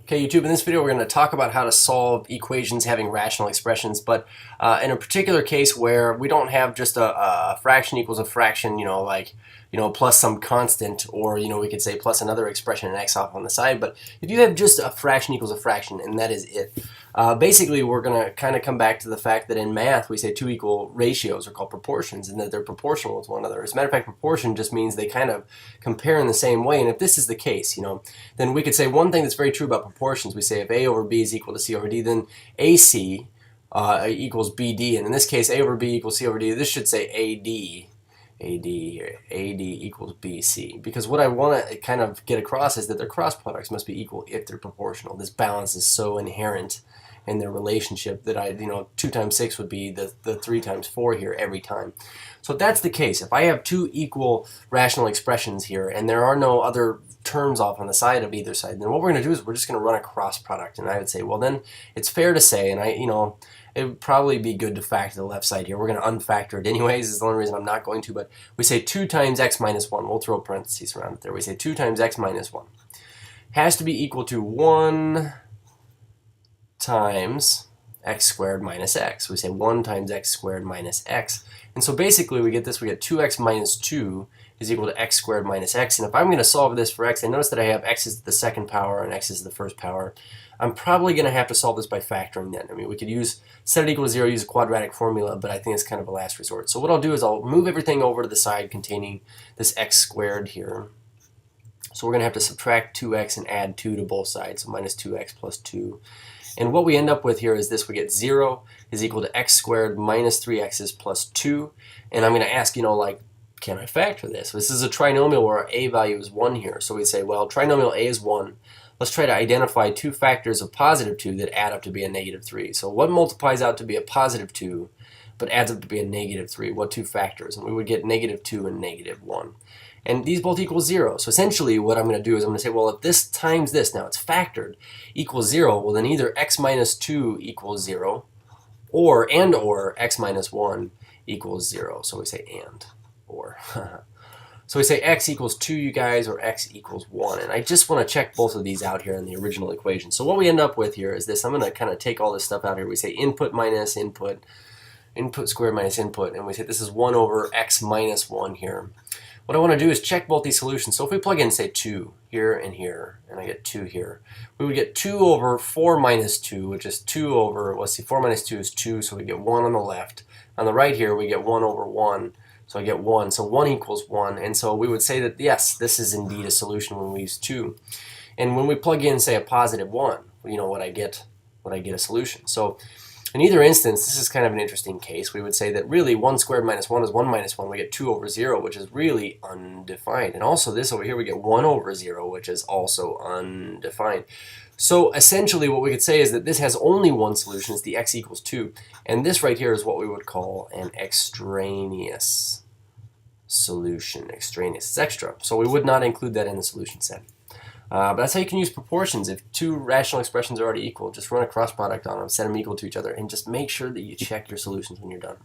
Okay, YouTube, in this video we're going to talk about how to solve equations having rational expressions, but in a particular case where we don't have just a fraction equals a fraction, plus some constant, or, we could say plus another expression and x off on the side, but if you have just a fraction equals a fraction and that is it, basically we're going to kind of come back to the fact that in math we say two equal ratios are called proportions and that they're proportional with one another. As a matter of fact, proportion just means they kind of compare in the same way, and if this is the case, then we could say one thing that's very true about proportions. We say if A over B is equal to C over D, then AC equals BD, and in this case A over B equals C over D. This should say AD equals BC, because what I want to kind of get across is that their cross products must be equal if they're proportional. This balance is so inherent in their relationship that 2 times 6 would be the 3 times 4 here every time. So if that's the case, if I have two equal rational expressions here and there are no other terms off on the side of either side, then what we're going to do is we're just going to run a cross product. And I would say, well, then it's fair to say, and it would probably be good to factor the left side here. We're going to unfactor it anyways. It's the only reason I'm not going to, but we say 2 times x minus 1. We'll throw parentheses around it there. We say 2 times x minus 1 has to be equal to 1 times x squared minus x. We say 1 times x squared minus x. And so basically we get this, we get 2x minus 2 is equal to x squared minus x. And if I'm going to solve this for x, I notice that I have x is the second power and x is the first power. I'm probably going to have to solve this by factoring that. I mean, we could set it equal to 0, use a quadratic formula, but I think it's kind of a last resort. So what I'll do is I'll move everything over to the side containing this x squared here. So we're going to have to subtract 2x and add 2 to both sides, so minus 2x plus 2. And what we end up with here is this: we get 0 is equal to x squared minus 3x's plus 2. And I'm going to ask, can I factor this? This is a trinomial where our a value is 1 here. So we say, well, trinomial a is 1. Let's try to identify two factors of positive 2 that add up to be a negative 3. So what multiplies out to be a positive 2 but adds up to be a negative 3? What two factors? And we would get negative 2 and negative 1. And these both equal 0. So essentially what I'm going to do is I'm going to say, well, if this times this, now it's factored, equals 0, well then either x minus 2 equals 0 or x minus 1 equals 0. So we say and, or. So we say x equals 2, you guys, or x equals 1. And I just want to check both of these out here in the original equation. So what we end up with here is this. I'm going to kind of take all this stuff out here. We say input minus input, input squared minus input, and we say this is 1 over x minus 1 here. What I want to do is check both these solutions. So if we plug in, say, 2 here, and I get 2 here, we would get 2 over 4 minus 2, which is 2 over, let's see, 4 minus 2 is 2, so we get 1 on the left. On the right here, we get 1 over 1, so I get 1. So 1 equals 1, and so we would say that, yes, this is indeed a solution when we use 2. And when we plug in, say, a positive 1, what I get a solution. So in either instance, this is kind of an interesting case. We would say that really 1 squared minus 1 is 1 minus 1. We get 2 over 0, which is really undefined. And also this over here, we get 1 over 0, which is also undefined. So essentially what we could say is that this has only one solution. It's the x equals 2. And this right here is what we would call an extraneous solution. Extraneous. It's extra. So we would not include that in the solution set. But that's how you can use proportions. If two rational expressions are already equal, just run a cross product on them, set them equal to each other, and just make sure that you check your solutions when you're done.